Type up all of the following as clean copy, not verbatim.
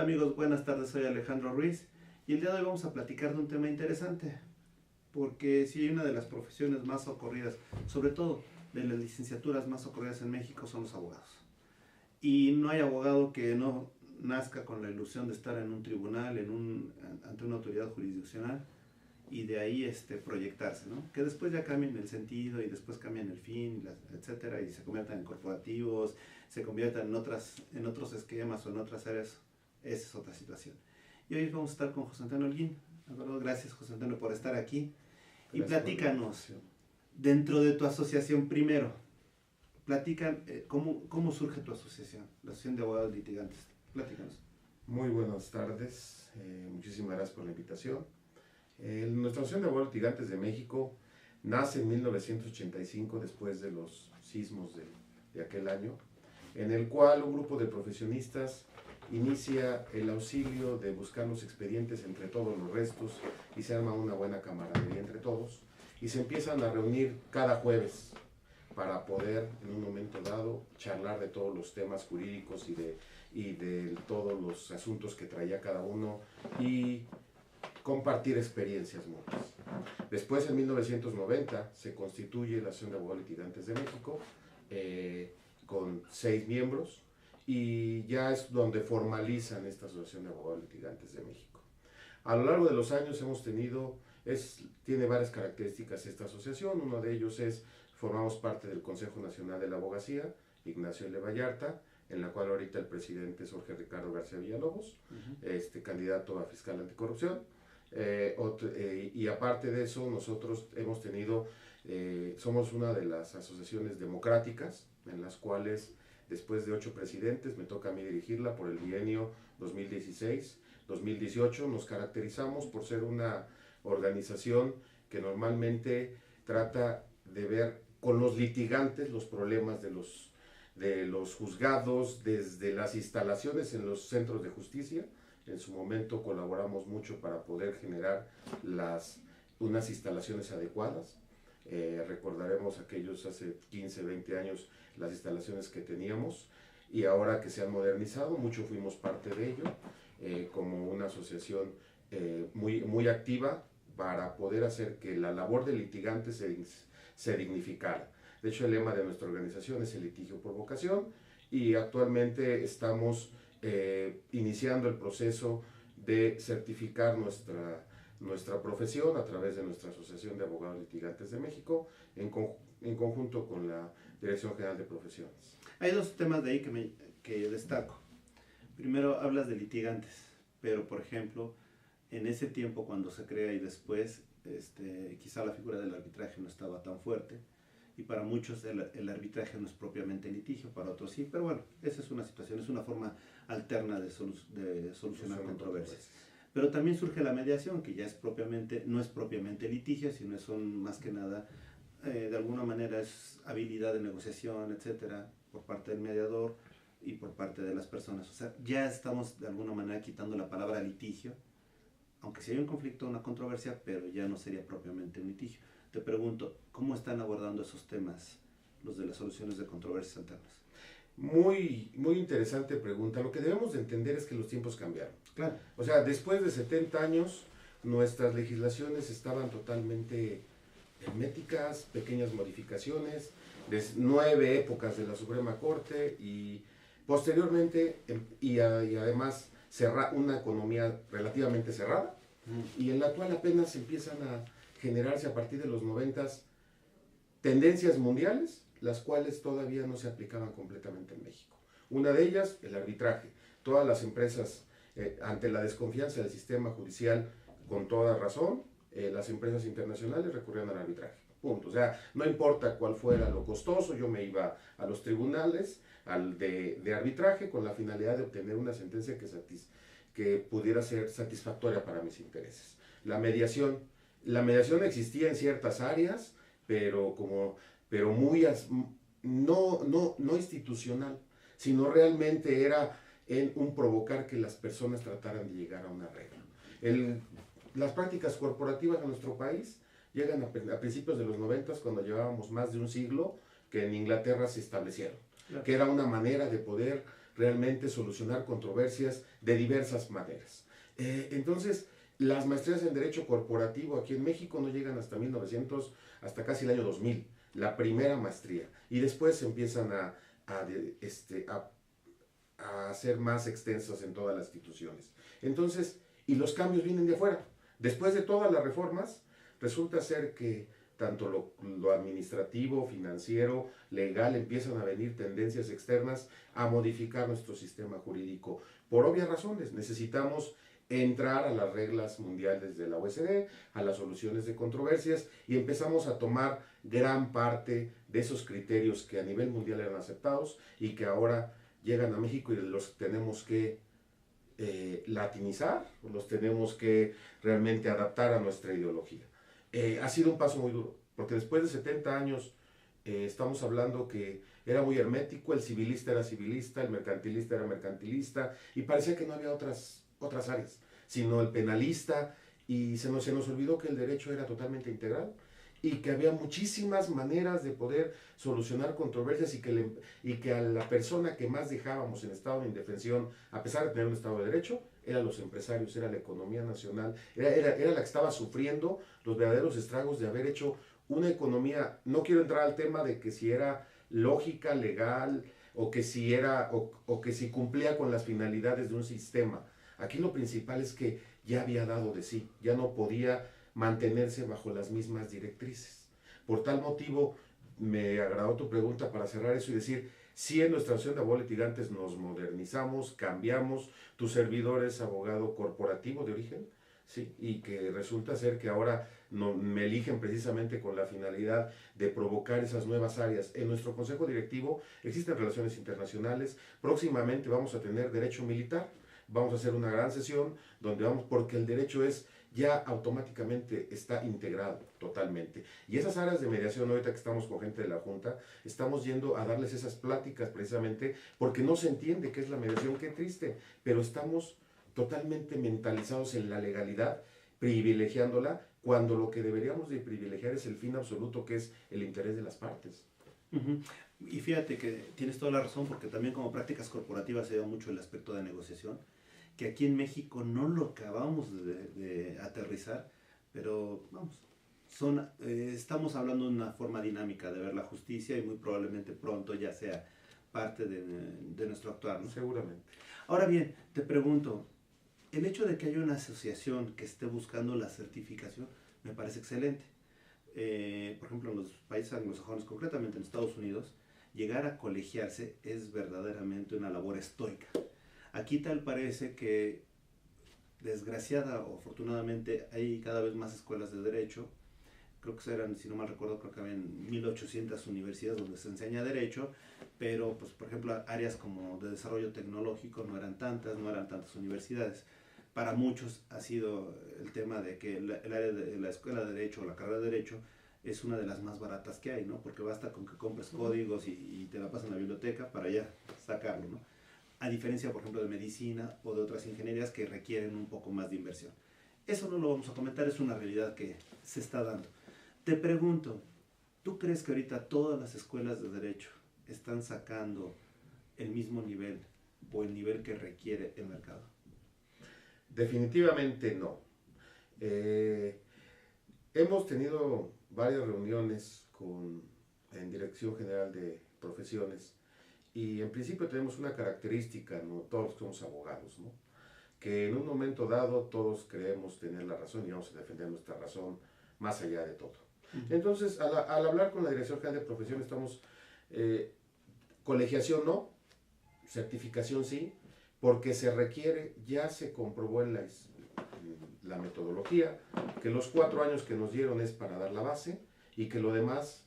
Hola amigos, buenas tardes, soy Alejandro Ruiz y el día de hoy vamos a platicar de un tema interesante, porque si hay una de las profesiones más socorridas, sobre todo de las licenciaturas más socorridas en México, son los abogados. Y no hay abogado que no nazca con la ilusión de estar en un tribunal, ante una autoridad jurisdiccional y de ahí proyectarse, ¿no? Que después ya cambien el sentido y después cambian el fin, etcétera, y se conviertan en corporativos, se conviertan en otros esquemas o en otras áreas. Esa es otra situación. Y hoy vamos a estar con José Antonio Holguín. Gracias, José Antonio, por estar aquí. Y platícanos, dentro de tu asociación primero, cómo surge tu asociación, la Asociación de Abogados Litigantes. Platícanos. Muy buenas tardes, muchísimas gracias por la invitación. Nuestra Asociación de Abogados Litigantes de México nace en 1985, después de los sismos de aquel año, en el cual un grupo de profesionistas inicia el auxilio de buscar los expedientes entre todos los restos y se arma una buena camaradería entre todos y se empiezan a reunir cada jueves para poder en un momento dado charlar de todos los temas jurídicos y de todos los asuntos que traía cada uno y compartir experiencias mutuas. Después, en 1990, se constituye la Asociación de Abogados Litigantes de México con 6 miembros y ya es donde formalizan esta Asociación de Abogados Litigantes de México. A lo largo de los años tiene varias características esta asociación. Uno de ellos es, formamos parte del Consejo Nacional de la Abogacía, Ignacio L. Vallarta, en la cual ahorita el presidente es Jorge Ricardo García Villalobos, candidato a fiscal anticorrupción. Y aparte de eso, nosotros hemos tenido, somos una de las asociaciones democráticas, en las cuales después de 8 presidentes me toca a mí dirigirla por el bienio 2016-2018. Nos caracterizamos por ser una organización que normalmente trata de ver con los litigantes los problemas de los juzgados, desde las instalaciones en los centros de justicia. En su momento colaboramos mucho para poder generar unas instalaciones adecuadas. Recordaremos aquellos hace 15, 20 años las instalaciones que teníamos y ahora que se han modernizado, mucho fuimos parte de ello, como una asociación muy activa para poder hacer que la labor del litigante se dignificara. De hecho, el lema de nuestra organización es el litigio por vocación y actualmente estamos iniciando el proceso de certificar nuestra profesión a través de nuestra Asociación de Abogados Litigantes de México en conjunto con la Dirección General de Profesiones. Hay 2 temas de ahí que destaco. Primero, hablas de litigantes, pero por ejemplo, en ese tiempo cuando se crea y después, quizá la figura del arbitraje no estaba tan fuerte, y para muchos el arbitraje no es propiamente litigio, para otros sí, pero bueno, esa es una situación, es una forma alterna de solucionar controversias. Pero también surge la mediación, que ya no es propiamente litigio, sino son más que nada, de alguna manera es habilidad de negociación, etcétera, por parte del mediador y por parte de las personas. O sea, ya estamos de alguna manera quitando la palabra litigio, aunque sí hay un conflicto, una controversia, pero ya no sería propiamente un litigio. Te pregunto, ¿cómo están abordando esos temas los de las soluciones de controversias alternas? Muy interesante pregunta. Lo que debemos de entender es que los tiempos cambiaron. Claro. O sea, después de 70 años, nuestras legislaciones estaban totalmente herméticas, pequeñas modificaciones, 9 épocas de la Suprema Corte y posteriormente, y además una economía relativamente cerrada, y en la cual apenas empiezan a generarse a partir de los 90s tendencias mundiales, las cuales todavía no se aplicaban completamente en México. Una de ellas, el arbitraje. Todas las empresas, ante la desconfianza del sistema judicial, con toda razón, las empresas internacionales recurrían al arbitraje. Punto. O sea, no importa cuál fuera lo costoso, yo me iba a los tribunales de arbitraje con la finalidad de obtener una sentencia que pudiera ser satisfactoria para mis intereses. La mediación existía en ciertas áreas, pero no institucional, sino realmente era en un provocar que las personas trataran de llegar a un arreglo. Las prácticas corporativas en nuestro país llegan a principios de los 90, cuando llevábamos más de un siglo que en Inglaterra se establecieron, claro, que era una manera de poder realmente solucionar controversias de diversas maneras. Entonces, las maestrías en Derecho Corporativo aquí en México no llegan hasta 1900, hasta casi el año 2000, la primera maestría. Y después se empiezan a ser más extensas en todas las instituciones. Entonces, y los cambios vienen de afuera. Después de todas las reformas, resulta ser que tanto lo administrativo, financiero, legal, empiezan a venir tendencias externas a modificar nuestro sistema jurídico. Por obvias razones, necesitamos entrar a las reglas mundiales de la OECD, a las soluciones de controversias, y empezamos a tomar gran parte de esos criterios que a nivel mundial eran aceptados y que ahora llegan a México y los tenemos que latinizar, los tenemos que realmente adaptar a nuestra ideología. Ha sido un paso muy duro, porque después de 70 años estamos hablando que era muy hermético, el civilista era civilista, el mercantilista era mercantilista, y parecía que no había otras áreas, sino el penalista, y se nos olvidó que el derecho era totalmente integral, y que había muchísimas maneras de poder solucionar controversias, y que a la persona que más dejábamos en estado de indefensión, a pesar de tener un estado de derecho, eran los empresarios, era la economía nacional, era la que estaba sufriendo los verdaderos estragos de haber hecho una economía. No quiero entrar al tema de que si era lógica, legal, o que si cumplía con las finalidades de un sistema. Aquí lo principal es que ya había dado de sí, ya no podía mantenerse bajo las mismas directrices. Por tal motivo, me agradó tu pregunta para cerrar eso y decir, sí, en nuestra asociación de abogados litigantes nos modernizamos, cambiamos. Tu servidor es abogado corporativo de origen, sí, y que resulta ser que ahora me eligen precisamente con la finalidad de provocar esas nuevas áreas. En nuestro consejo directivo existen relaciones internacionales, próximamente vamos a tener derecho militar, vamos a hacer una gran sesión porque el derecho ya automáticamente está integrado totalmente. Y esas áreas de mediación, ahorita que estamos con gente de la Junta, estamos yendo a darles esas pláticas precisamente porque no se entiende qué es la mediación. Qué triste, pero estamos totalmente mentalizados en la legalidad, privilegiándola, cuando lo que deberíamos de privilegiar es el fin absoluto, que es el interés de las partes. Y fíjate que tienes toda la razón, porque también como prácticas corporativas se da mucho el aspecto de negociación, que aquí en México no lo acabamos de aterrizar, pero vamos, estamos hablando de una forma dinámica de ver la justicia, y muy probablemente pronto ya sea parte de nuestro actuar, ¿no? Seguramente. Ahora bien, te pregunto, el hecho de que haya una asociación que esté buscando la certificación me parece excelente. Por ejemplo, en los países anglosajones, concretamente en Estados Unidos, llegar a colegiarse es verdaderamente una labor estoica. Aquí tal parece que, desgraciada o afortunadamente, hay cada vez más escuelas de derecho. Creo que eran, si no mal recuerdo, creo que habían 1800 universidades donde se enseña derecho, pero pues por ejemplo áreas como de desarrollo tecnológico no eran tantas universidades. Para muchos ha sido el tema de que el área de la escuela de derecho o la carrera de derecho es una de las más baratas que hay, ¿no? Porque basta con que compres códigos y te la pasas en la biblioteca para ya sacarlo, ¿no? A diferencia, por ejemplo, de medicina o de otras ingenierías que requieren un poco más de inversión. Eso no lo vamos a comentar, es una realidad que se está dando. Te pregunto, ¿tú crees que ahorita todas las escuelas de derecho están sacando el mismo nivel o el nivel que requiere el mercado? Definitivamente no. Hemos tenido varias reuniones en Dirección General de Profesiones, y en principio tenemos una característica, ¿no? Todos somos abogados, ¿no? Que en un momento dado todos creemos tener la razón y vamos a defender nuestra razón más allá de todo. Entonces, al hablar con la Dirección General de Profesiones, estamos, colegiación no, certificación sí, porque se requiere, ya se comprobó en la metodología, que los 4 años que nos dieron es para dar la base, y que lo demás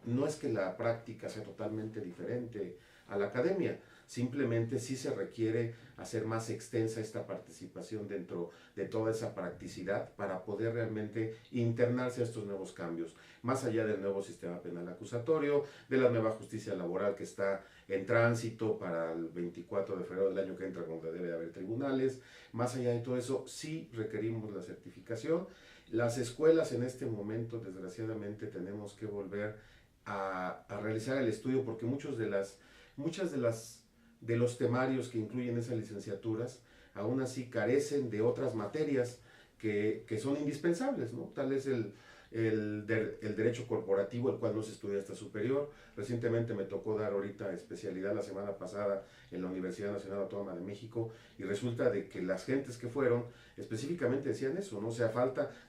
no es que la práctica sea totalmente diferente a la academia, simplemente sí se requiere hacer más extensa esta participación dentro de toda esa practicidad para poder realmente internarse a estos nuevos cambios, más allá del nuevo sistema penal acusatorio, de la nueva justicia laboral que está en tránsito para el 24 de febrero del año que entra, cuando debe haber tribunales. Más allá de todo eso, sí requerimos la certificación. Las escuelas en este momento, desgraciadamente, tenemos que volver a realizar el estudio, porque muchas de las de los temarios que incluyen esas licenciaturas, aún así carecen de otras materias que son indispensables, ¿no? Tal es el derecho corporativo, el cual no se estudia hasta superior. Recientemente me tocó dar ahorita especialidad la semana pasada en la Universidad Nacional Autónoma de México, y resulta de que las gentes que fueron específicamente decían eso, ¿no? O sea,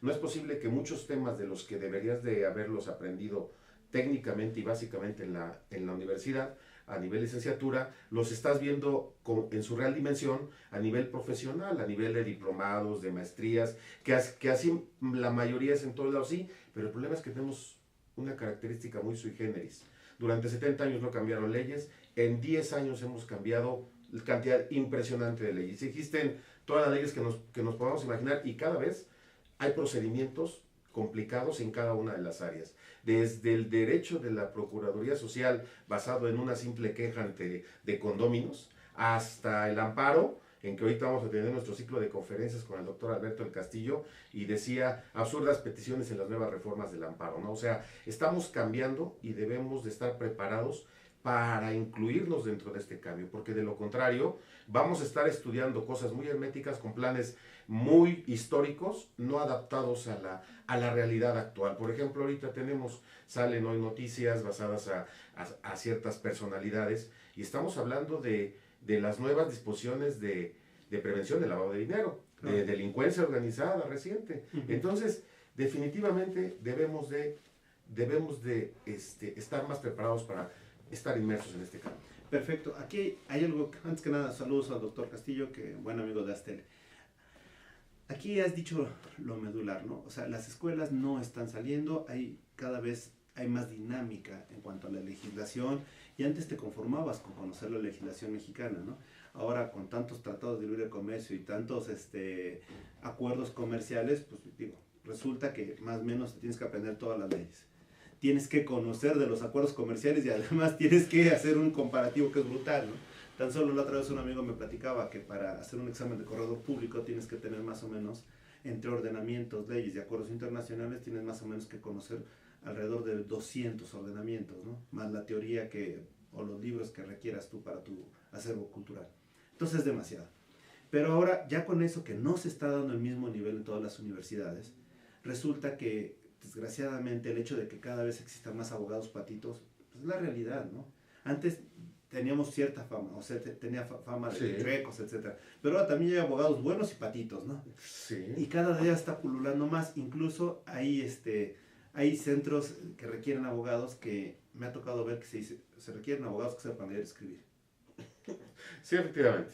no es posible que muchos temas de los que deberías de haberlos aprendido técnicamente y básicamente en la universidad, a nivel licenciatura, los estás viendo en su real dimensión a nivel profesional, a nivel de diplomados, de maestrías, que así la mayoría es en todos lados, sí, pero el problema es que tenemos una característica muy sui generis. Durante 70 años no cambiaron leyes, en 10 años hemos cambiado cantidad impresionante de leyes. Existen todas las leyes que nos podamos imaginar, y cada vez hay procedimientos complicados en cada una de las áreas. Desde el derecho de la Procuraduría Social, basado en una simple queja de condóminos, hasta el amparo, en que ahorita vamos a tener nuestro ciclo de conferencias con el doctor Alberto del Castillo, y decía absurdas peticiones en las nuevas reformas del amparo, ¿no? O sea, estamos cambiando y debemos de estar preparados para incluirnos dentro de este cambio, porque de lo contrario vamos a estar estudiando cosas muy herméticas con planes muy históricos, no adaptados a la realidad actual. Por ejemplo, ahorita salen hoy noticias basadas a ciertas personalidades, y estamos hablando de las nuevas disposiciones de prevención del lavado de dinero, de delincuencia organizada reciente. Entonces, definitivamente debemos de estar más preparados para estar inmersos en este cambio. Perfecto. Aquí hay algo, antes que nada, saludos al doctor Castillo, que buen amigo de Astel. Aquí has dicho lo medular, ¿no? O sea, las escuelas no están saliendo, cada vez hay más dinámica en cuanto a la legislación, y antes te conformabas con conocer la legislación mexicana, ¿no? Ahora, con tantos tratados de libre comercio y tantos acuerdos comerciales, pues digo, resulta que más o menos tienes que aprender todas las leyes. Tienes que conocer de los acuerdos comerciales, y además tienes que hacer un comparativo que es brutal, ¿no? Tan solo la otra vez un amigo me platicaba que para hacer un examen de corredor público tienes que tener más o menos, entre ordenamientos, leyes y acuerdos internacionales, tienes más o menos que conocer alrededor de 200 ordenamientos, ¿no? Más la teoría o los libros que requieras tú para tu acervo cultural. Entonces es demasiado. Pero ahora, ya con eso que no se está dando el mismo nivel en todas las universidades, resulta que, desgraciadamente, el hecho de que cada vez existan más abogados patitos, pues es la realidad, ¿no? Antes teníamos cierta fama, o sea, tenía fama de chuecos, etc. Pero ahora también hay abogados buenos y patitos, ¿no? Sí. Y cada día está pululando más. Incluso hay centros que requieren abogados, que me ha tocado ver que se requieren abogados que sepan leer y escribir. Sí, efectivamente.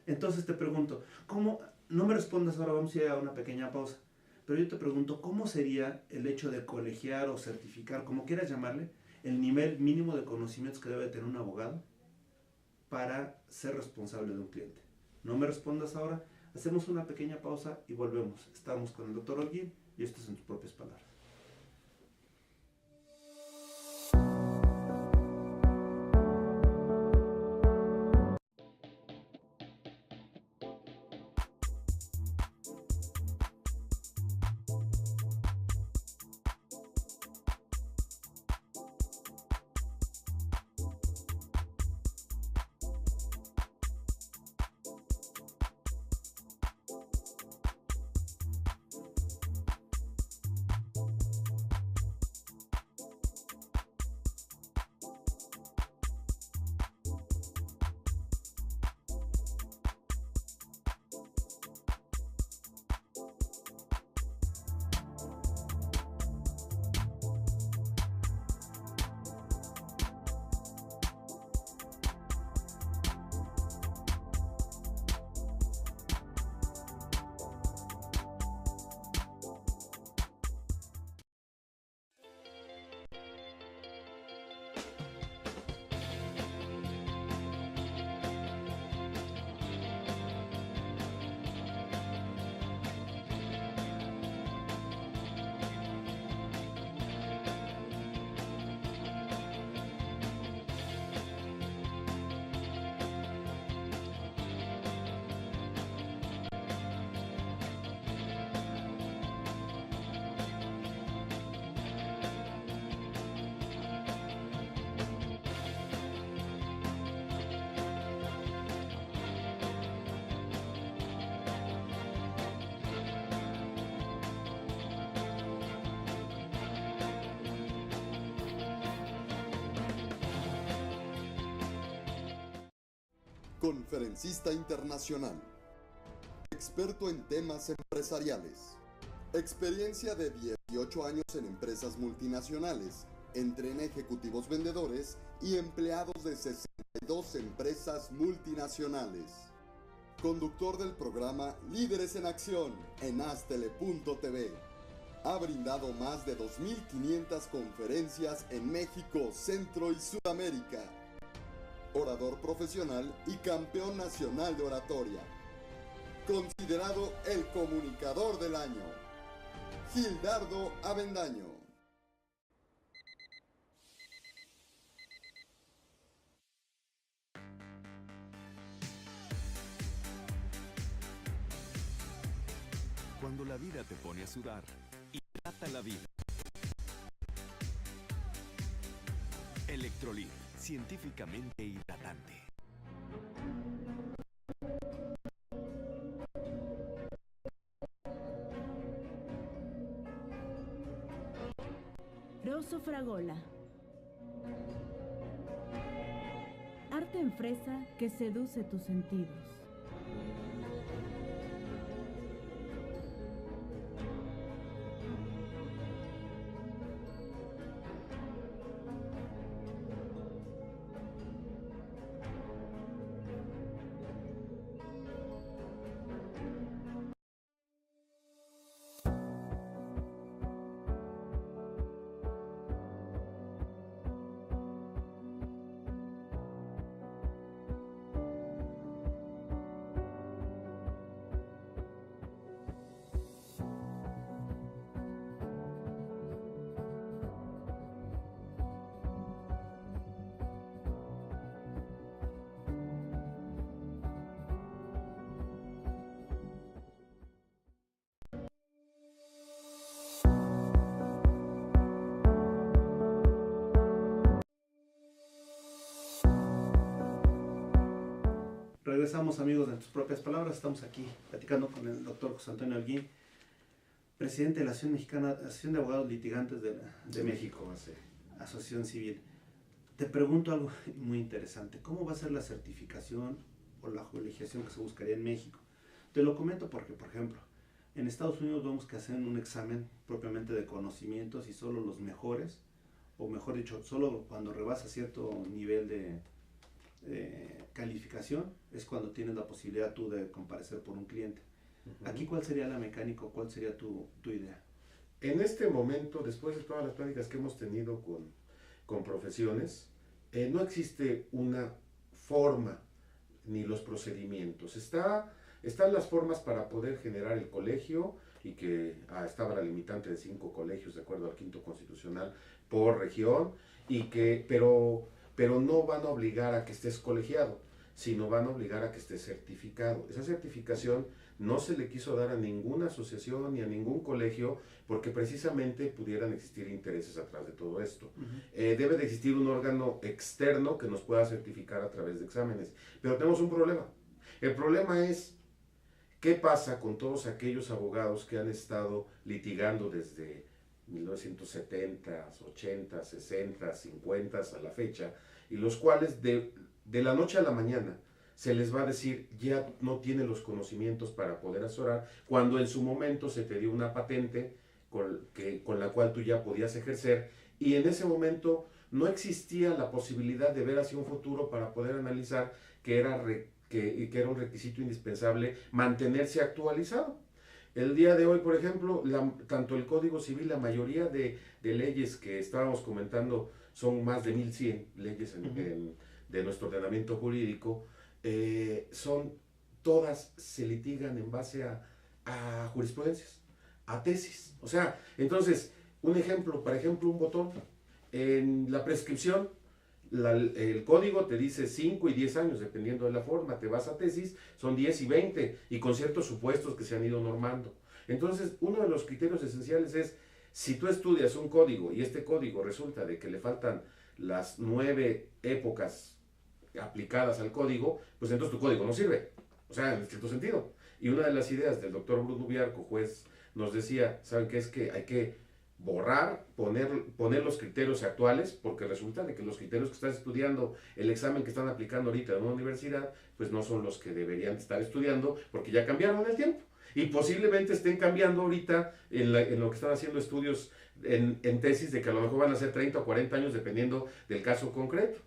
Entonces te pregunto, ¿cómo? No me respondas ahora, vamos a ir a una pequeña pausa. Pero yo te pregunto, ¿cómo sería el hecho de colegiar o certificar, como quieras llamarle, el nivel mínimo de conocimientos que debe tener un abogado para ser responsable de un cliente? No me respondas ahora, hacemos una pequeña pausa y volvemos. Estamos con el doctor Holguín, y esto es en tus propias palabras. conferencista internacional, experto en temas empresariales, experiencia de 18 años en empresas multinacionales, entrena ejecutivos vendedores y empleados de 62 empresas multinacionales. Conductor del programa Líderes en Acción en Astele.tv. Ha brindado más de 2.500 conferencias en México, Centro y Sudamérica. Orador profesional y campeón nacional de oratoria. Considerado el comunicador del año. Gildardo Avendaño. Cuando la vida te pone a sudar, hidrata la vida. Electrolit, científicamente hidratante. Rosso Fragola. Arte en fresa que seduce tus sentidos. Regresamos, amigos, de tus propias palabras. Estamos aquí platicando con el doctor José Antonio Holguín, presidente de la Asociación de Abogados Litigantes de México, Asociación Civil. Te pregunto algo muy interesante. ¿Cómo va a ser la certificación o la colegiación que se buscaría en México? Te lo comento porque, por ejemplo, en Estados Unidos vemos que hacen un examen propiamente de conocimientos y solo los mejores, o mejor dicho, solo cuando rebasa cierto nivel de calificación es cuando tienes la posibilidad tú de comparecer por un cliente. Aquí, ¿cuál sería la mecánica o cuál sería tu idea? En este momento, después de todas las pláticas que hemos tenido con profesiones, no existe una forma ni los procedimientos. Están las formas para poder generar el colegio y que estaba la limitante de 5 colegios de acuerdo al quinto constitucional por región, pero no van a obligar a que estés colegiado, sino van a obligar a que estés certificado. Esa certificación no se le quiso dar a ninguna asociación ni a ningún colegio porque precisamente pudieran existir intereses atrás de todo esto. Debe de existir un órgano externo que nos pueda certificar a través de exámenes. Pero tenemos un problema. El problema es, ¿qué pasa con todos aquellos abogados que han estado litigando desde 1970, 80, 60, 50 a la fecha, y los cuales de la noche a la mañana se les va a decir ya no tiene los conocimientos para poder asesorar, cuando en su momento se te dio una patente con la cual tú ya podías ejercer, y en ese momento no existía la posibilidad de ver hacia un futuro para poder analizar que era un requisito indispensable mantenerse actualizado. El día de hoy, por ejemplo, tanto el Código Civil, la mayoría de leyes que estábamos comentando, son más de 1100 leyes de nuestro ordenamiento jurídico, todas se litigan en base a jurisprudencias, a tesis. O sea, entonces, un ejemplo, por ejemplo, un botón, en la prescripción, el código te dice 5 y 10 años, dependiendo de la forma. Te vas a tesis, son 10 y 20, y con ciertos supuestos que se han ido normando. Entonces, uno de los criterios esenciales es, si tú estudias un código y este código resulta de que le faltan las 9 épocas aplicadas al código, pues entonces tu código no sirve. O sea, en cierto sentido. Y una de las ideas del doctor Bruno Biarco, juez, nos decía, ¿saben qué? Es que hay que borrar, poner los criterios actuales, porque resulta de que los criterios que estás estudiando, el examen que están aplicando ahorita en una universidad, pues no son los que deberían estar estudiando, porque ya cambiaron el tiempo. Y posiblemente estén cambiando ahorita en lo que están haciendo estudios en tesis, de que a lo mejor van a ser 30 o 40 años, dependiendo del caso concreto.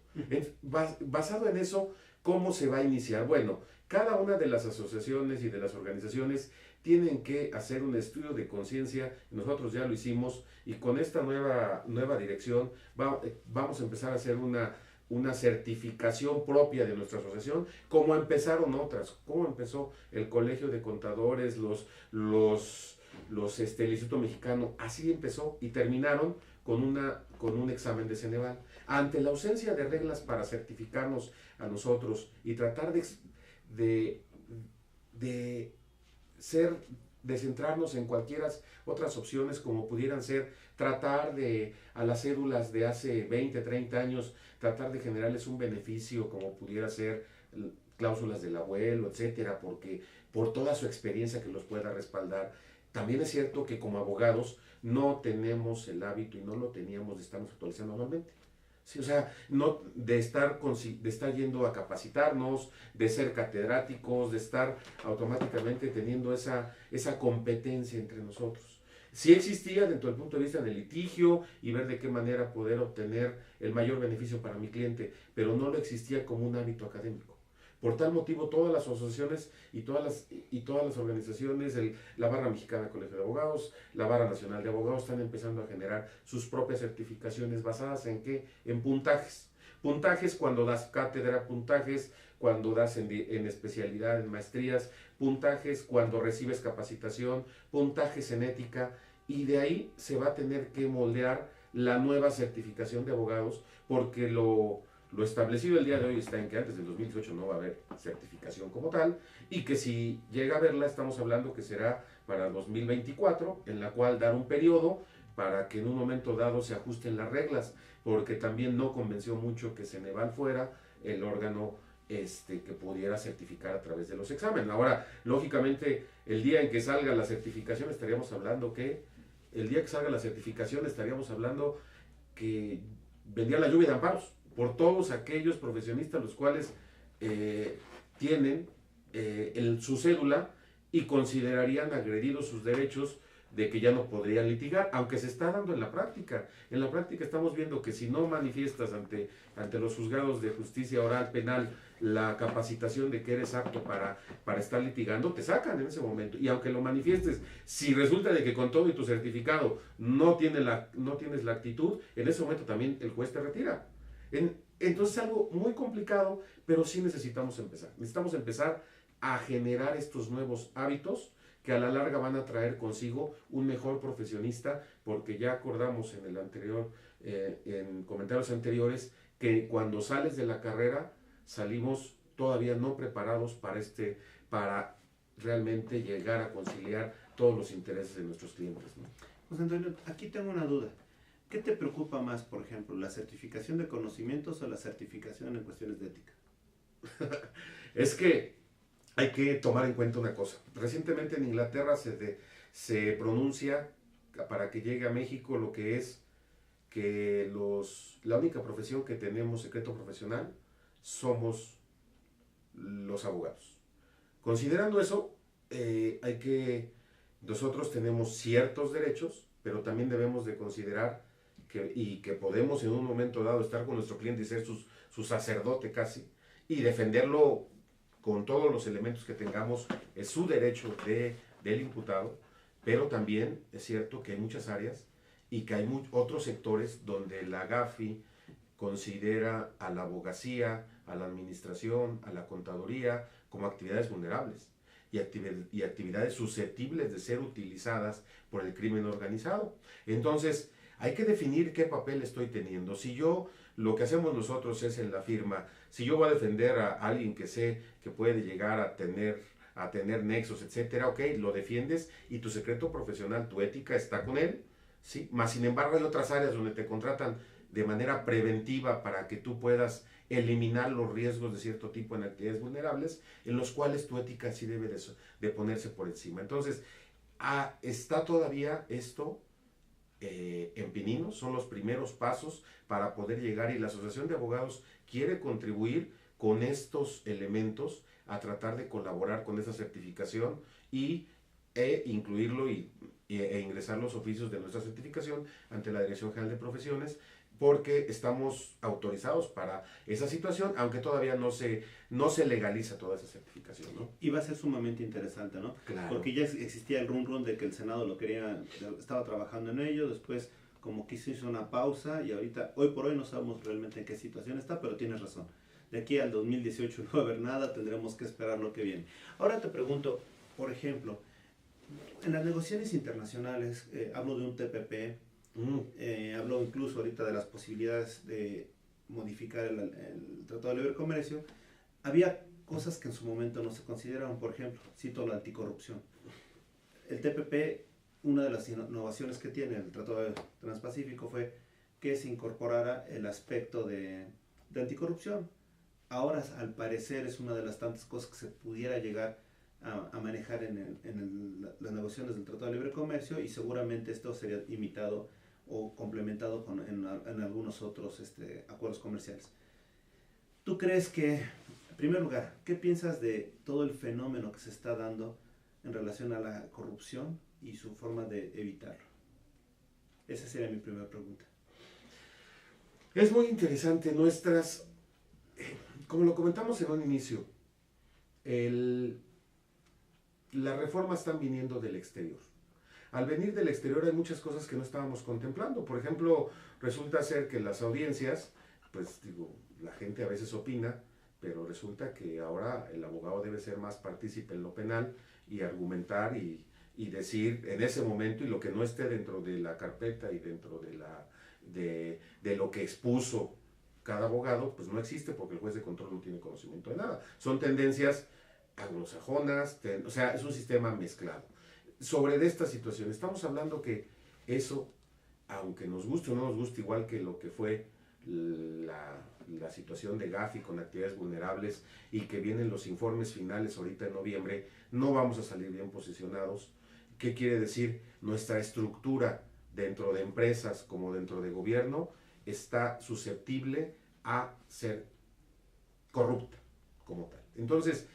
Basado en eso, ¿cómo se va a iniciar? Bueno, cada una de las asociaciones y de las organizaciones tienen que hacer un estudio de conciencia. Nosotros ya lo hicimos, y con esta nueva dirección vamos a empezar a hacer una certificación propia de nuestra asociación, como empezaron otras, como empezó el Colegio de Contadores, el Instituto Mexicano, así empezó, y terminaron con un examen de Ceneval. Ante la ausencia de reglas para certificarnos a nosotros y tratar de centrarnos en cualquiera otras opciones, como pudieran ser tratar a las cédulas de hace 20, 30 años, tratar de generarles un beneficio, como pudiera ser cláusulas del abuelo, etcétera, porque por toda su experiencia que los pueda respaldar. También es cierto que como abogados no tenemos el hábito, y no lo teníamos, de estarnos actualizando anualmente. Sí, o sea, no de estar yendo a capacitarnos, de ser catedráticos, de estar automáticamente teniendo esa competencia entre nosotros. Sí existía dentro del punto de vista del litigio y ver de qué manera poder obtener el mayor beneficio para mi cliente, pero no lo existía como un hábito académico. Por tal motivo, todas las asociaciones y todas las organizaciones, la Barra Mexicana de Colegio de Abogados, la Barra Nacional de Abogados, están empezando a generar sus propias certificaciones basadas en ¿qué? En puntajes. Puntajes cuando das cátedra, puntajes cuando das en especialidad, en maestrías, puntajes cuando recibes capacitación, puntajes en ética, y de ahí se va a tener que moldear la nueva certificación de abogados, porque lo establecido el día de hoy está en que antes del 2018 no va a haber certificación como tal, y que si llega a haberla, estamos hablando que será para 2024, en la cual dar un periodo para que en un momento dado se ajusten las reglas, porque también no convenció mucho que Ceneval fuera el órgano que pudiera certificar a través de los exámenes. Ahora, lógicamente, el día en que salga la certificación estaríamos hablando que vendría la lluvia de amparos por todos aquellos profesionistas los cuales tienen su cédula y considerarían agredidos sus derechos, de que ya no podrían litigar, aunque se está dando en la práctica. En la práctica estamos viendo que si no manifiestas ante los juzgados de justicia oral penal la capacitación de que eres apto para estar litigando, te sacan en ese momento. Y aunque lo manifiestes, si resulta de que con todo y tu certificado no tienes la actitud, en ese momento también el juez te retira. Entonces es algo muy complicado, pero sí necesitamos empezar. Necesitamos empezar a generar estos nuevos hábitos que a la larga van a traer consigo un mejor profesionista, porque ya acordamos en comentarios anteriores, que cuando sales de la carrera salimos todavía no preparados para realmente llegar a conciliar todos los intereses de nuestros clientes, ¿no? José Antonio, aquí tengo una duda. ¿Qué te preocupa más, por ejemplo, la certificación de conocimientos o la certificación en cuestiones de ética? Es que hay que tomar en cuenta una cosa. Recientemente en Inglaterra se pronuncia para que llegue a México lo que es que la única profesión que tenemos secreto profesional somos los abogados. Considerando eso, nosotros tenemos ciertos derechos, pero también debemos de considerar que podemos en un momento dado estar con nuestro cliente y ser su sacerdote casi, y defenderlo con todos los elementos que tengamos. Es su derecho del imputado, pero también es cierto que hay muchas áreas y que hay otros sectores donde la GAFI considera a la abogacía, a la administración, a la contaduría como actividades vulnerables y actividades susceptibles de ser utilizadas por el crimen organizado. Entonces, hay que definir qué papel estoy teniendo. Si lo que hacemos nosotros es en la firma, si yo voy a defender a alguien que sé que puede llegar a tener nexos, etcétera, ok, lo defiendes y tu secreto profesional, tu ética está con él, ¿sí? Más sin embargo hay otras áreas donde te contratan de manera preventiva para que tú puedas eliminar los riesgos de cierto tipo en actividades vulnerables, en los cuales tu ética sí debe de ponerse por encima. Entonces, está todavía esto en Pininos, son los primeros pasos para poder llegar, y la Asociación de Abogados quiere contribuir con estos elementos a tratar de colaborar con esa certificación e incluirlo e ingresar los oficios de nuestra certificación ante la Dirección General de Profesiones, porque estamos autorizados para esa situación, aunque todavía no se legaliza toda esa certificación, ¿no? Y va a ser sumamente interesante, ¿no? Claro. Porque ya existía el run de que el Senado lo quería, estaba trabajando en ello, después como que se hizo una pausa y ahorita, hoy por hoy no sabemos realmente en qué situación está, pero tienes razón. De aquí al 2018 no va a haber nada, tendremos que esperar lo que viene. Ahora te pregunto, por ejemplo, en las negociaciones internacionales, hablo de un TPP, hablo incluso ahorita de las posibilidades de modificar el Tratado de Libre Comercio. Había cosas que en su momento no se consideraban, por ejemplo, cito la anticorrupción. El TPP, una de las innovaciones que tiene el Tratado Transpacífico fue que se incorporara el aspecto de anticorrupción. Ahora, al parecer, es una de las tantas cosas que se pudiera llegar a manejar en las negociaciones del Tratado de Libre Comercio, y seguramente esto sería imitado o complementado en algunos otros acuerdos comerciales. ¿Tú crees que, en primer lugar, qué piensas de todo el fenómeno que se está dando en relación a la corrupción y su forma de evitarlo? Esa sería mi primera pregunta. Es muy interesante como lo comentamos en un inicio, las reformas están viniendo del exterior. Al venir del exterior hay muchas cosas que no estábamos contemplando. Por ejemplo, resulta ser que las audiencias, pues digo, la gente a veces opina, pero resulta que ahora el abogado debe ser más partícipe en lo penal y argumentar y decir en ese momento, y lo que no esté dentro de la carpeta y dentro de lo que expuso cada abogado, pues no existe, porque el juez de control no tiene conocimiento de nada. Son tendencias anglosajonas, o sea, es un sistema mezclado. Sobre de esta situación, estamos hablando que eso, aunque nos guste o no nos guste, igual que lo que fue la situación de Gafi con actividades vulnerables, y que vienen los informes finales ahorita en noviembre, no vamos a salir bien posicionados. ¿Qué quiere decir? Nuestra estructura dentro de empresas como dentro de gobierno está susceptible a ser corrupta como tal. Entonces,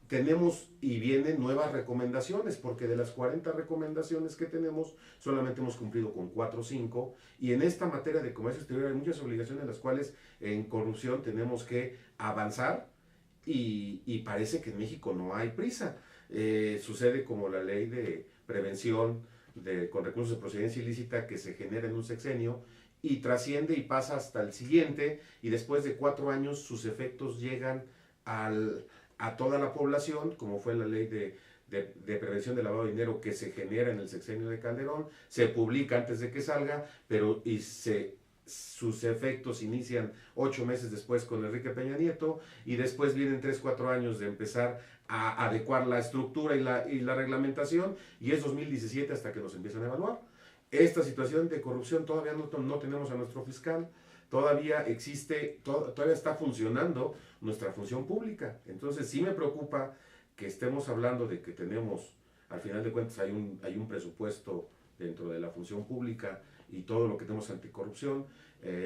tenemos y vienen nuevas recomendaciones, porque de las 40 recomendaciones que tenemos, solamente hemos cumplido con 4 o 5, y en esta materia de comercio exterior hay muchas obligaciones en las cuales en corrupción tenemos que avanzar, y parece que en México no hay prisa. Sucede como la ley de prevención con recursos de procedencia ilícita, que se genera en un sexenio y trasciende y pasa hasta el siguiente, y después de 4 años sus efectos llegan a toda la población, como fue la ley de prevención del lavado de dinero, que se genera en el sexenio de Calderón, se publica antes de que salga, pero sus efectos inician 8 meses después con Enrique Peña Nieto, y después vienen 3 o 4 años de empezar a adecuar la estructura y la reglamentación, y es 2017 hasta que nos empiezan a evaluar. Esta situación de corrupción todavía no tenemos a nuestro fiscal, todavía existe, todavía está funcionando nuestra función pública. Entonces sí me preocupa que estemos hablando de que tenemos, al final de cuentas hay un presupuesto dentro de la función pública y todo lo que tenemos anticorrupción.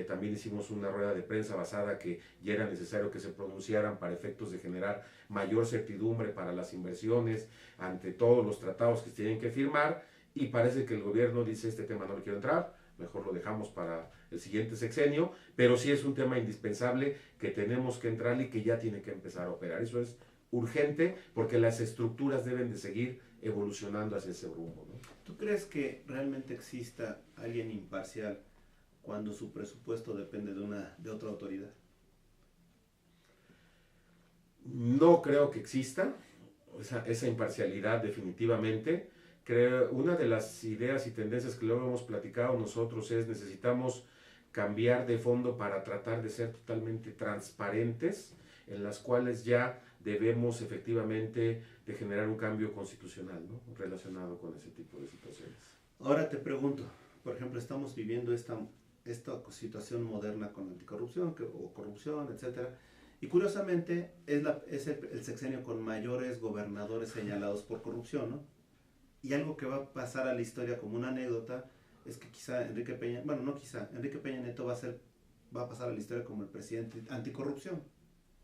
También hicimos una rueda de prensa basada que ya era necesario que se pronunciaran para efectos de generar mayor certidumbre para las inversiones ante todos los tratados que se tienen que firmar, y parece que el gobierno dice: este tema no le quiero entrar, mejor lo dejamos para el siguiente sexenio, pero sí es un tema indispensable que tenemos que entrar y que ya tiene que empezar a operar. Eso es urgente, porque las estructuras deben de seguir evolucionando hacia ese rumbo, ¿no? ¿Tú crees que realmente exista alguien imparcial cuando su presupuesto depende de otra autoridad? No creo que exista esa imparcialidad, definitivamente. Creo, una de las ideas y tendencias que luego hemos platicado nosotros es: necesitamos cambiar de fondo para tratar de ser totalmente transparentes, en las cuales ya debemos efectivamente de generar un cambio constitucional, ¿no?, relacionado con ese tipo de situaciones. Ahora te pregunto, por ejemplo, estamos viviendo esta situación moderna con anticorrupción o corrupción, etcétera, y curiosamente es el sexenio con mayores gobernadores señalados por corrupción, ¿no? Y algo que va a pasar a la historia como una anécdota es que quizá Enrique Peña, bueno, no quizá, Enrique Peña Nieto va a pasar a la historia como el presidente anticorrupción,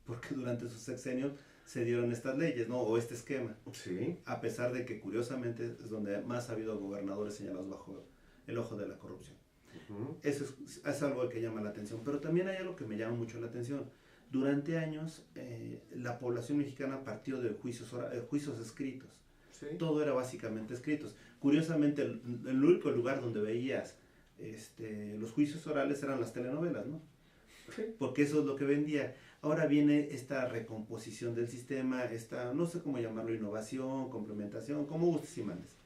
porque durante su sexenio se dieron estas leyes, ¿no? O este esquema. Sí. A pesar de que curiosamente es donde más ha habido gobernadores señalados bajo el ojo de la corrupción. Eso es algo que llama la atención. Pero también hay algo que me llama mucho la atención. Durante años, la población mexicana partió de juicios escritos. Sí. Todo era básicamente escritos. Curiosamente, el único lugar donde veías los juicios orales eran las telenovelas, ¿no? Sí. Porque eso es lo que vendía. Ahora viene esta recomposición del sistema, esta, no sé cómo llamarlo, innovación, complementación, como gustes y mandes.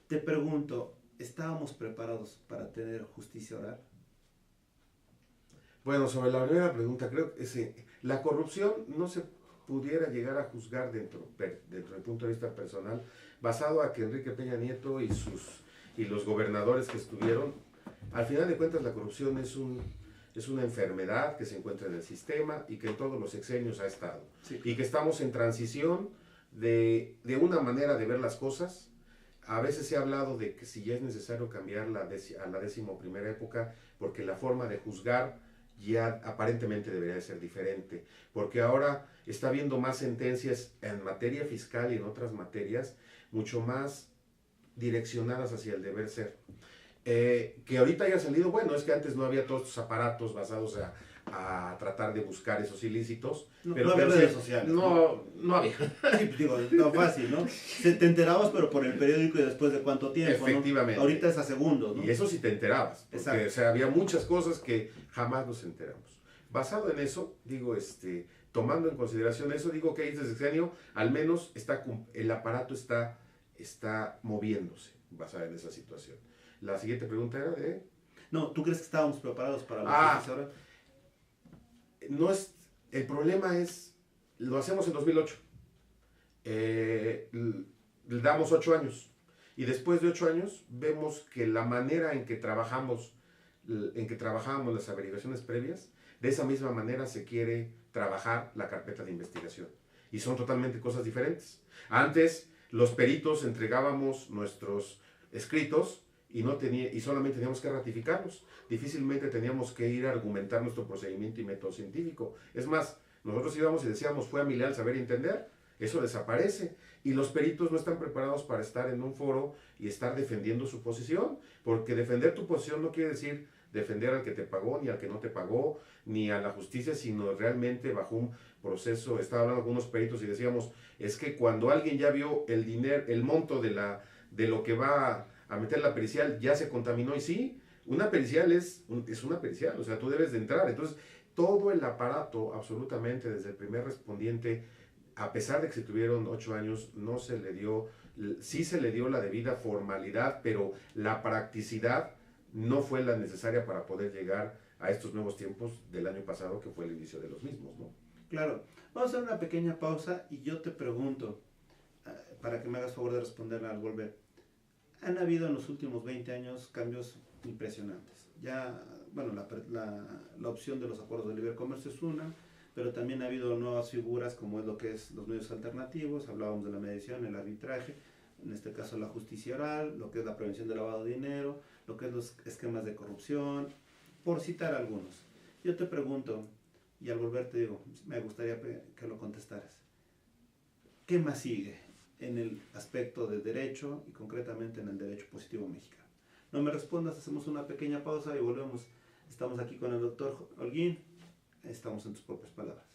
Te pregunto, ¿estábamos preparados para tener justicia oral? Bueno, sobre la primera pregunta, creo que la corrupción no se pudiera llegar a juzgar dentro del punto de vista personal, basado a que Enrique Peña Nieto y los gobernadores que estuvieron, al final de cuentas la corrupción es una enfermedad que se encuentra en el sistema y que en todos los sexenios ha estado. Sí. Y que estamos en transición de una manera de ver las cosas. A veces se ha hablado de que si ya es necesario cambiar a la 11ª época, porque la forma de juzgar ya aparentemente debería de ser diferente, porque ahora está habiendo más sentencias en materia fiscal y en otras materias, mucho más direccionadas hacia el deber ser. Que ahorita haya salido, bueno, es que antes no había todos estos aparatos basados a tratar de buscar esos ilícitos. No, pero no había sí, redes sociales. no había. Sí, pues digo, no fácil, ¿no? Te enterabas, pero por el periódico y después de cuánto tiempo, Efectivamente. ¿no? Ahorita es a segundos, ¿no? Y eso sí te enterabas, porque Exacto. o sea, había muchas cosas que jamás nos enteramos. Basado en eso, digo, tomando en consideración eso, digo que este sexenio, al menos el aparato está moviéndose, basado en esa situación. La siguiente pregunta era de... No, ¿tú crees que estábamos preparados para la justicia oral? No es, el problema es, lo hacemos en 2008, le damos 8 años, y después de 8 años vemos que la manera en que trabajábamos las averiguaciones previas, de esa misma manera se quiere trabajar la carpeta de investigación, y son totalmente cosas diferentes. Antes los peritos entregábamos nuestros escritos y solamente teníamos que ratificarlos. Difícilmente teníamos que ir a argumentar nuestro procedimiento y método científico. Es más, nosotros íbamos y decíamos, fue a mi leal saber y entender. Eso desaparece. Y los peritos no están preparados para estar en un foro y estar defendiendo su posición. Porque defender tu posición no quiere decir defender al que te pagó, ni al que no te pagó, ni a la justicia, sino realmente bajo un proceso. Estaba hablando con unos peritos y decíamos, es que cuando alguien ya vio el dinero, el monto de lo que va a meter la pericial, ya se contaminó. Y sí, una pericial es una pericial, o sea, tú debes de entrar. Entonces, todo el aparato, absolutamente, desde el primer respondiente, a pesar de que se tuvieron 8 años, no se le dio, sí se le dio la debida formalidad, pero la practicidad no fue la necesaria para poder llegar a estos nuevos tiempos del año pasado, que fue el inicio de los mismos, ¿no? Claro. Vamos a hacer una pequeña pausa y yo te pregunto, para que me hagas favor de responderla al volver. Han habido en los últimos 20 años cambios impresionantes. Ya, bueno, la opción de los acuerdos de libre comercio es una, pero también ha habido nuevas figuras como es lo que es los medios alternativos, hablábamos de la mediación, el arbitraje, en este caso la justicia oral, lo que es la prevención del lavado de dinero, lo que es los esquemas de corrupción, por citar algunos. Yo te pregunto, y al volver te digo, me gustaría que lo contestaras. ¿Qué más sigue en el aspecto del derecho y concretamente en el derecho positivo mexicano? No me respondas, hacemos una pequeña pausa y volvemos. Estamos aquí con el doctor Holguín, estamos en tus propias palabras.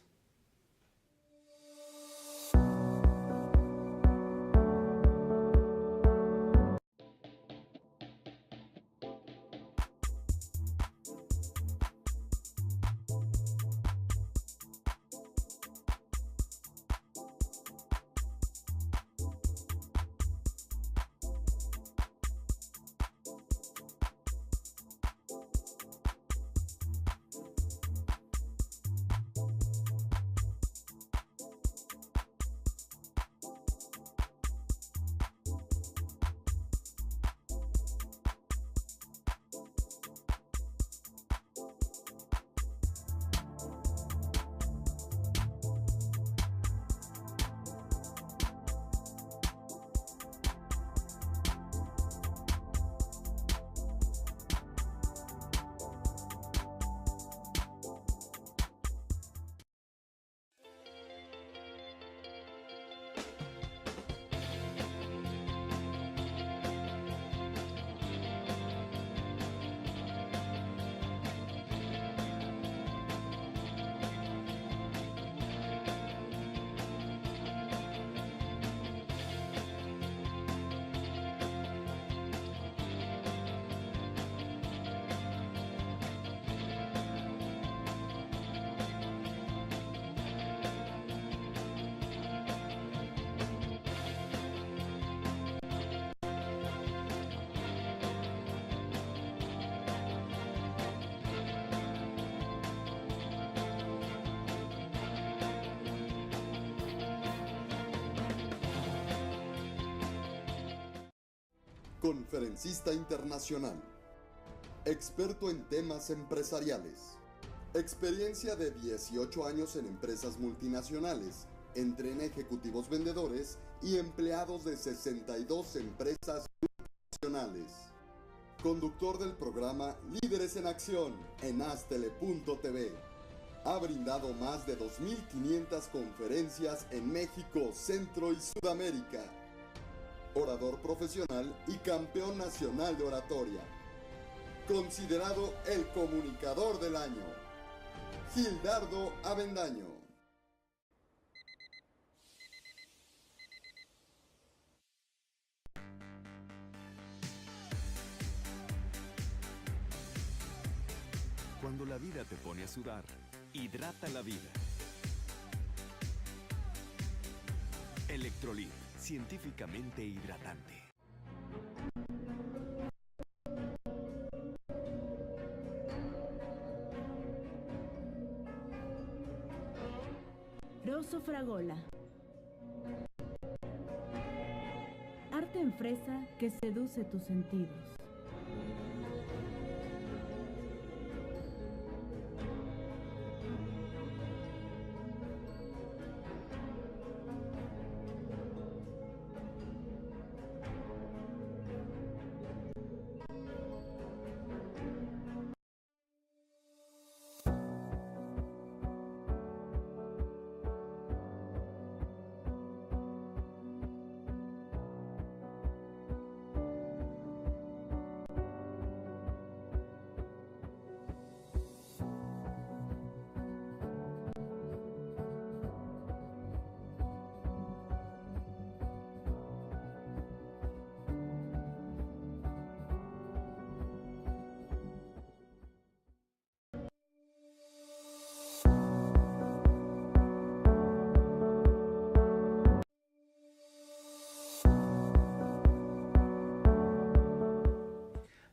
Conferencista internacional. Experto en temas empresariales. Experiencia de 18 años en empresas multinacionales, entre en ejecutivos vendedores y empleados de 62 empresas multinacionales. Conductor del programa Líderes en Acción en Astele.tv. Ha brindado más de 2.500 conferencias en México, Centro y Sudamérica. Orador profesional y campeón nacional de oratoria. Considerado el comunicador del año. Gildardo Avendaño. Cuando la vida te pone a sudar, hidrata la vida. Electrolit, científicamente hidratante. Rosso Fragola. Arte en fresa que seduce tus sentidos.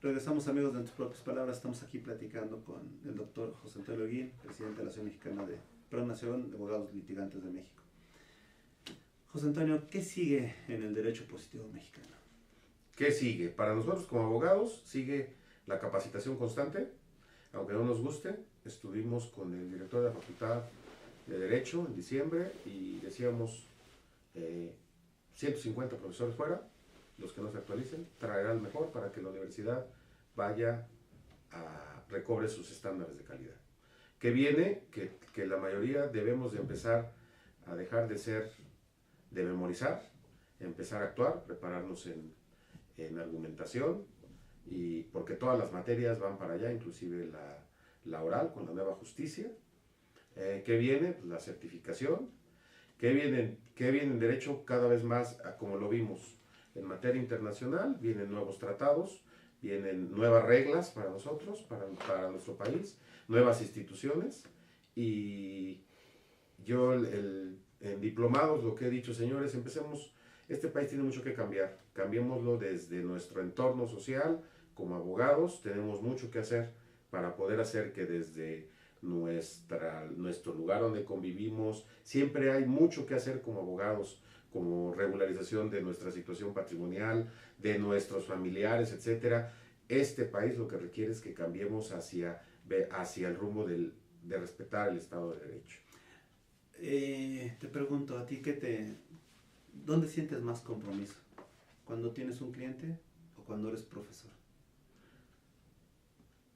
Regresamos, amigos, de tus propias palabras. Estamos aquí platicando con el doctor José Antonio Holguín, presidente de la Asociación Mexicana de Pronación de Abogados Litigantes de México. José Antonio, ¿qué sigue en el derecho positivo mexicano? ¿Qué sigue? Para nosotros como abogados sigue la capacitación constante, aunque no nos guste. Estuvimos con el director de la Facultad de Derecho en diciembre y decíamos 150 profesores fuera, los que no se actualicen, traerá el mejor para que la universidad vaya a recobre sus estándares de calidad. Que viene, que la mayoría debemos de empezar a dejar de memorizar, empezar a actuar, prepararnos en argumentación, y porque todas las materias van para allá, inclusive la oral con la nueva justicia. ¿Qué viene? Pues la certificación. ¿Qué viene en derecho? Cada vez más, como lo vimos, en materia internacional, vienen nuevos tratados, vienen nuevas reglas para nosotros, para nuestro país, nuevas instituciones, y yo en diplomados lo que he dicho, señores, empecemos, este país tiene mucho que cambiar, cambiémoslo desde nuestro entorno social, como abogados, tenemos mucho que hacer para poder hacer que desde nuestro lugar donde convivimos, siempre hay mucho que hacer como abogados, como regularización de nuestra situación patrimonial, de nuestros familiares, etcétera. Este país lo que requiere es que cambiemos hacia el rumbo de respetar el Estado de Derecho. Te pregunto, ¿a ti dónde sientes más compromiso? ¿Cuando tienes un cliente o cuando eres profesor?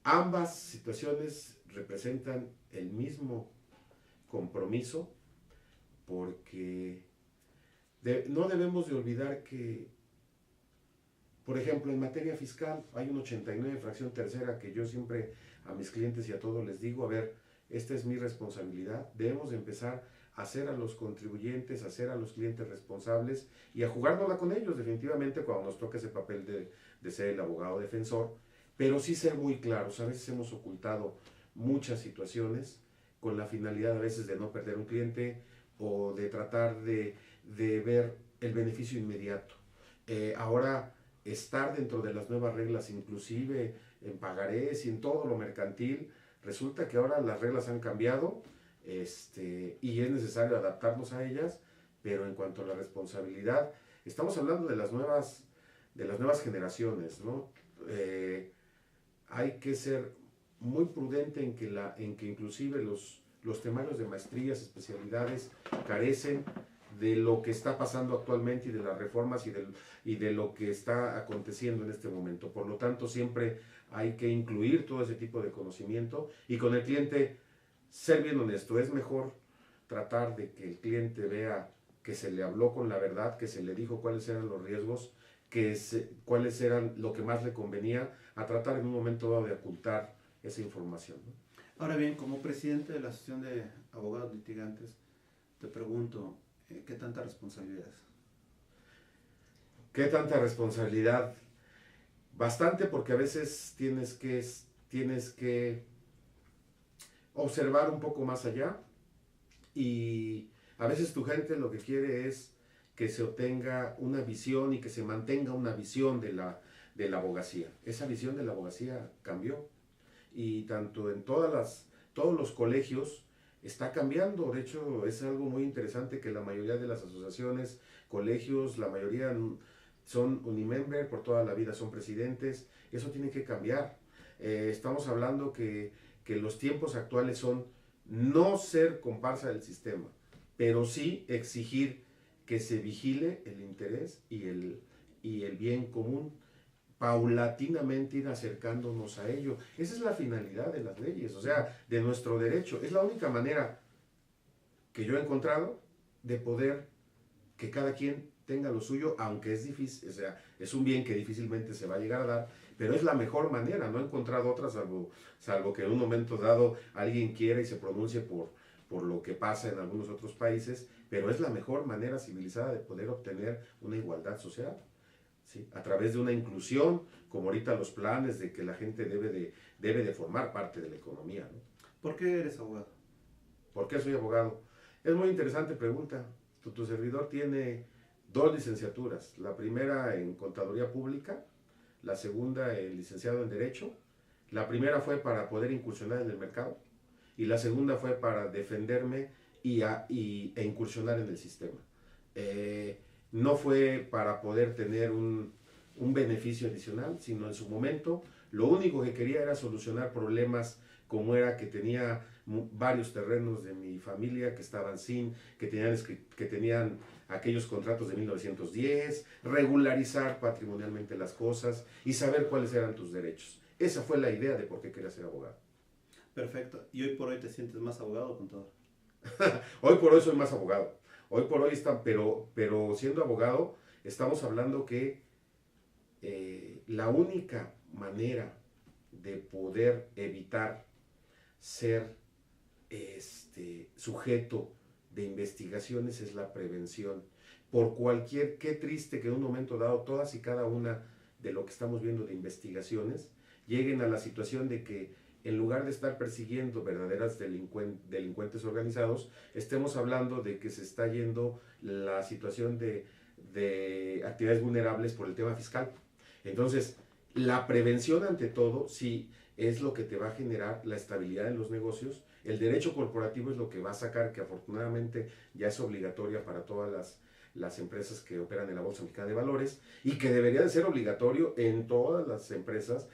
Ambas situaciones representan el mismo compromiso, porque no debemos de olvidar que, por ejemplo, en materia fiscal hay un 89 fracción tercera que yo siempre a mis clientes y a todos les digo, a ver, esta es mi responsabilidad, debemos de empezar a hacer a los contribuyentes, a hacer a los clientes responsables y a jugárnosla con ellos definitivamente cuando nos toque ese papel de ser el abogado defensor, pero sí ser muy claros. A veces hemos ocultado muchas situaciones con la finalidad a veces de no perder un cliente o de tratar de ver el beneficio inmediato. Ahora estar dentro de las nuevas reglas, inclusive en pagarés y en todo lo mercantil, resulta que ahora las reglas han cambiado y es necesario adaptarnos a ellas, pero en cuanto a la responsabilidad, estamos hablando de las nuevas las nuevas generaciones, ¿no? Hay que ser muy prudente en que inclusive los temarios de maestrías, especialidades, carecen de lo que está pasando actualmente y de las reformas y de lo que está aconteciendo en este momento. Por lo tanto, siempre hay que incluir todo ese tipo de conocimiento y con el cliente ser bien honesto. Es mejor tratar de que el cliente vea que se le habló con la verdad, que se le dijo cuáles eran los riesgos, cuáles eran lo que más le convenía, a tratar en un momento dado de ocultar esa información, ¿no? Ahora bien, como presidente de la Asociación de Abogados Litigantes, te pregunto, ¿qué tanta responsabilidad es? ¿Qué tanta responsabilidad? Bastante, porque a veces tienes que observar un poco más allá, y a veces tu gente lo que quiere es que se obtenga una visión y que se mantenga una visión de la abogacía. Esa visión de la abogacía cambió, y tanto en todos los colegios está cambiando. De hecho, es algo muy interesante que la mayoría de las asociaciones, colegios, la mayoría son unimember, por toda la vida son presidentes. Eso tiene que cambiar. Estamos hablando que los tiempos actuales son no ser comparsa del sistema, pero sí exigir que se vigile el interés y el bien común, paulatinamente ir acercándonos a ello. Esa es la finalidad de las leyes, o sea, de nuestro derecho. Es la única manera que yo he encontrado de poder que cada quien tenga lo suyo, aunque es difícil, o sea, es un bien que difícilmente se va a llegar a dar, pero es la mejor manera. No he encontrado otra, salvo que en un momento dado alguien quiera y se pronuncie por lo que pasa en algunos otros países, pero es la mejor manera civilizada de poder obtener una igualdad social, ¿sí? A través de una inclusión, como ahorita los planes de que la gente debe de formar parte de la economía, ¿no? ¿Por qué eres abogado? ¿Por qué soy abogado? Es muy interesante pregunta. Tu servidor tiene 2 licenciaturas, la primera en Contaduría Pública, la segunda en licenciado en Derecho. La primera fue para poder incursionar en el mercado y la segunda fue para defenderme e incursionar en el sistema. No fue para poder tener un beneficio adicional, sino en su momento lo único que quería era solucionar problemas, como era que tenía varios terrenos de mi familia que estaban que tenían aquellos contratos de 1910, regularizar patrimonialmente las cosas y saber cuáles eran tus derechos. Esa fue la idea de por qué quería ser abogado. Perfecto. ¿Y hoy por hoy te sientes más abogado o contador? Hoy por hoy soy más abogado. Hoy por hoy pero siendo abogado, estamos hablando que la única manera de poder evitar ser sujeto de investigaciones es la prevención. Qué triste que en un momento dado todas y cada una de lo que estamos viendo de investigaciones lleguen a la situación de que en lugar de estar persiguiendo verdaderas delincuentes organizados, estemos hablando de que se está yendo la situación de actividades vulnerables por el tema fiscal. Entonces, la prevención ante todo, sí, es lo que te va a generar la estabilidad en los negocios. El derecho corporativo es lo que va a sacar, que afortunadamente ya es obligatoria para todas las empresas que operan en la Bolsa Mexicana de Valores, y que debería de ser obligatorio en todas las empresas,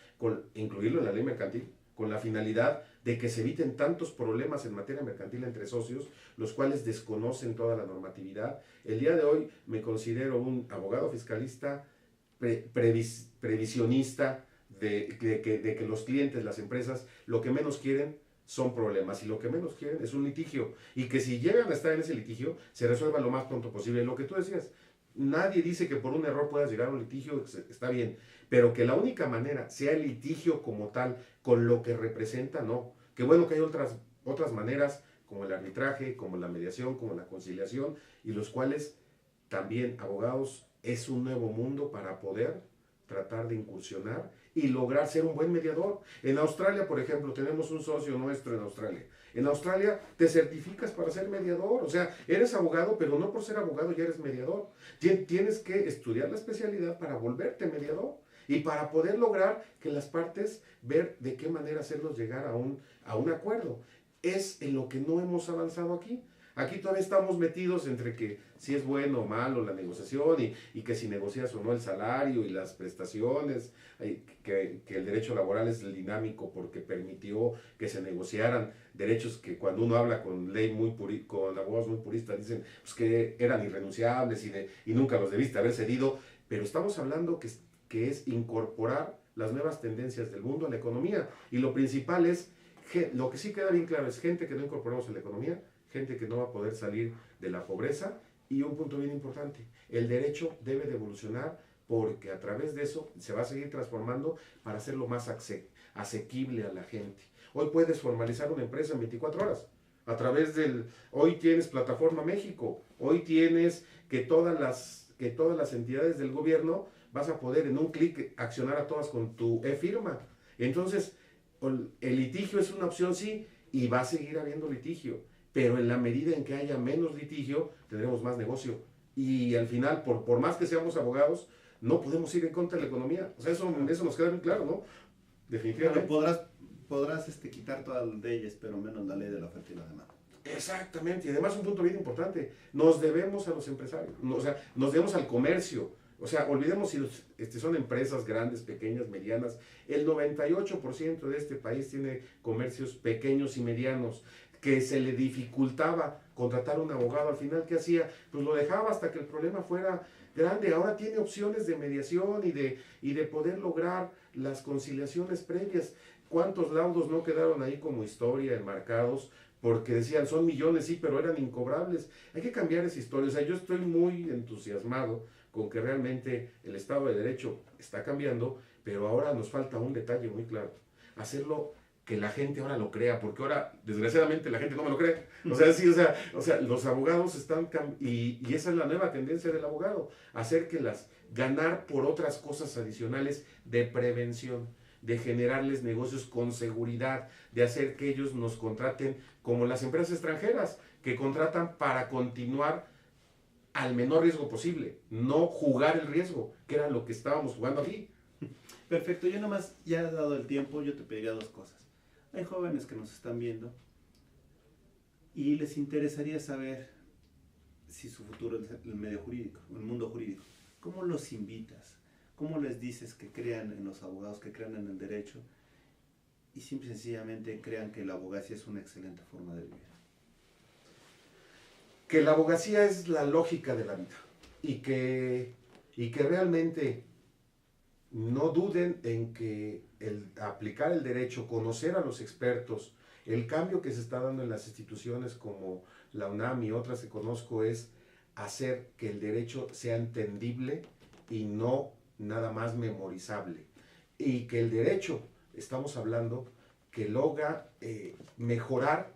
incluirlo en la ley mercantil, con la finalidad de que se eviten tantos problemas en materia mercantil entre socios, los cuales desconocen toda la normatividad. El día de hoy me considero un abogado fiscalista, previsionista, de que los clientes, las empresas, lo que menos quieren son problemas, y lo que menos quieren es un litigio, y que si llegan a estar en ese litigio, se resuelva lo más pronto posible. Lo que tú decías, nadie dice que por un error puedas llegar a un litigio, está bien, pero que la única manera sea el litigio como tal, con lo que representa, no. Qué bueno que hay otras maneras, como el arbitraje, como la mediación, como la conciliación, y los cuales también, abogados, es un nuevo mundo para poder tratar de incursionar y lograr ser un buen mediador. En Australia, por ejemplo, tenemos un socio nuestro en Australia. En Australia te certificas para ser mediador, o sea, eres abogado, pero no por ser abogado ya eres mediador. Tienes que estudiar la especialidad para volverte mediador y para poder lograr que las partes ver de qué manera hacerlos llegar a un acuerdo. Es en lo que no hemos avanzado aquí. Aquí todavía estamos metidos entre que si es bueno o malo la negociación y que si negocias o no el salario y las prestaciones, que el derecho laboral es dinámico porque permitió que se negociaran derechos que cuando uno habla con con abogados muy puristas dicen pues, que eran irrenunciables y nunca los debiste haber cedido, pero estamos hablando que es incorporar las nuevas tendencias del mundo a la economía, y lo principal es, lo que sí queda bien claro es gente que no incorporamos en la economía, gente que no va a poder salir de la pobreza, y un punto bien importante, el derecho debe de evolucionar porque a través de eso se va a seguir transformando para hacerlo más asequible a la gente. Hoy puedes formalizar una empresa en 24 horas, a través hoy tienes Plataforma México, hoy tienes que todas las entidades del gobierno vas a poder en un clic accionar a todas con tu e-firma. Entonces, el litigio es una opción, sí, y va a seguir habiendo litigio, pero en la medida en que haya menos litigio, tendremos más negocio. Y al final, por más que seamos abogados, no podemos ir en contra de la economía. O sea, eso nos queda bien claro, ¿no? Definitivamente. Claro, podrás quitar todas las leyes, pero menos la ley de la oferta y la demanda. Exactamente, y además un punto bien importante, nos debemos a los empresarios, o sea, nos debemos al comercio. O sea, olvidemos si son empresas grandes, pequeñas, medianas. El 98% de este país tiene comercios pequeños y medianos, que se le dificultaba contratar un abogado. Al final, ¿qué hacía? Pues lo dejaba hasta que el problema fuera grande. Ahora tiene opciones de mediación y de poder lograr las conciliaciones previas. ¿Cuántos laudos no quedaron ahí como historia, enmarcados? Porque decían, son millones, sí, pero eran incobrables. Hay que cambiar esa historia. O sea, yo estoy muy entusiasmado con que realmente el Estado de Derecho está cambiando, pero ahora nos falta un detalle muy claro, hacerlo que la gente ahora lo crea, porque ahora, desgraciadamente, la gente no me lo cree. O sea, sí, o sea los abogados están, y esa es la nueva tendencia del abogado, ganar por otras cosas adicionales de prevención, de generarles negocios con seguridad, de hacer que ellos nos contraten como las empresas extranjeras, que contratan para continuar al menor riesgo posible, no jugar el riesgo, que era lo que estábamos jugando aquí. Perfecto, yo nomás, ya dado el tiempo, yo te pediría dos cosas. Hay jóvenes que nos están viendo y les interesaría saber si su futuro es el medio jurídico, el mundo jurídico. ¿Cómo los invitas? ¿Cómo les dices que crean en los abogados, que crean en el derecho y simple y sencillamente crean que la abogacía es una excelente forma de vivir? Que la abogacía es la lógica de la vida y que realmente no duden en que el aplicar el derecho, conocer a los expertos, el cambio que se está dando en las instituciones como la UNAM y otras que conozco es hacer que el derecho sea entendible y no nada más memorizable. Y que el derecho, estamos hablando, que logra mejorar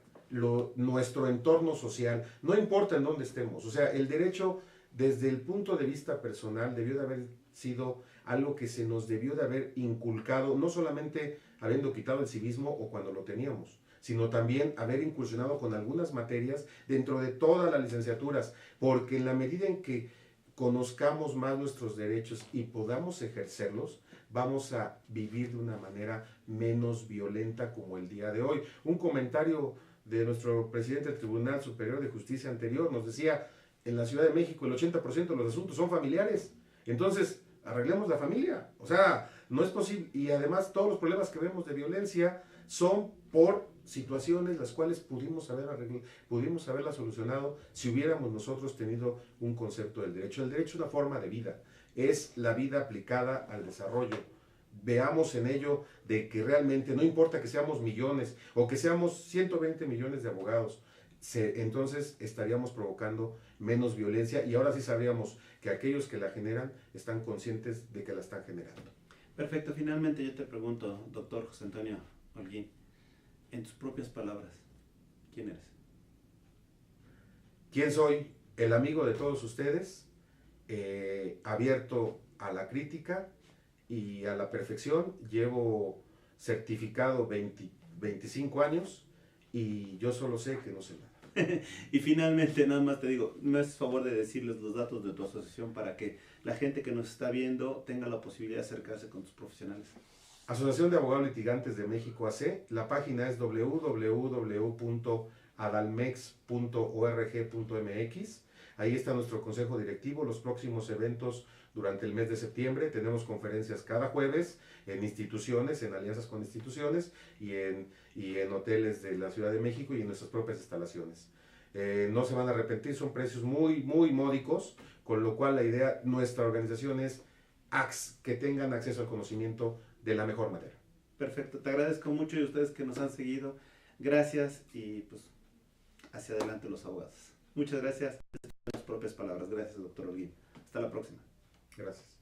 nuestro entorno social, no importa en dónde estemos. O sea, el derecho desde el punto de vista personal debió de haber sido algo que se nos debió de haber inculcado, no solamente habiendo quitado el civismo o cuando lo teníamos, sino también haber incursionado con algunas materias dentro de todas las licenciaturas, porque en la medida en que conozcamos más nuestros derechos y podamos ejercerlos, vamos a vivir de una manera menos violenta como el día de hoy. Un comentario de nuestro presidente del Tribunal Superior de Justicia anterior nos decía, en la Ciudad de México el 80% de los asuntos son familiares, entonces arreglemos la familia. O sea, no es posible, y además todos los problemas que vemos de violencia son por situaciones las cuales pudimos haberla solucionado si hubiéramos nosotros tenido un concepto del derecho. El derecho es una forma de vida, es la vida aplicada al desarrollo. Veamos en ello de que realmente no importa que seamos millones o que seamos 120 millones de abogados, entonces estaríamos provocando menos violencia y ahora sí sabríamos que aquellos que la generan están conscientes de que la están generando. Perfecto, finalmente yo te pregunto, doctor José Antonio Holguín, en tus propias palabras, ¿quién eres? ¿Quién soy? El amigo de todos ustedes, abierto a la crítica y a la perfección. Llevo certificado 25 años y yo solo sé que no sé nada. Y finalmente, nada más te digo, me haces favor de decirles los datos de tu asociación para que la gente que nos está viendo tenga la posibilidad de acercarse con tus profesionales. Asociación de Abogados Litigantes de México AC, la página es www.abalm.mx. adalmex.org.mx. Ahí está nuestro consejo directivo, los próximos eventos durante el mes de septiembre. Tenemos conferencias cada jueves en instituciones, en alianzas con instituciones y en hoteles de la Ciudad de México y en nuestras propias instalaciones. No se van a arrepentir, son precios muy módicos, con lo cual la idea, nuestra organización es que tengan acceso al conocimiento de la mejor manera. Perfecto, te agradezco mucho y ustedes que nos han seguido. Gracias y pues hacia adelante los abogados. Muchas gracias. Las propias palabras. Gracias, doctor Holguín. Hasta la próxima. Gracias.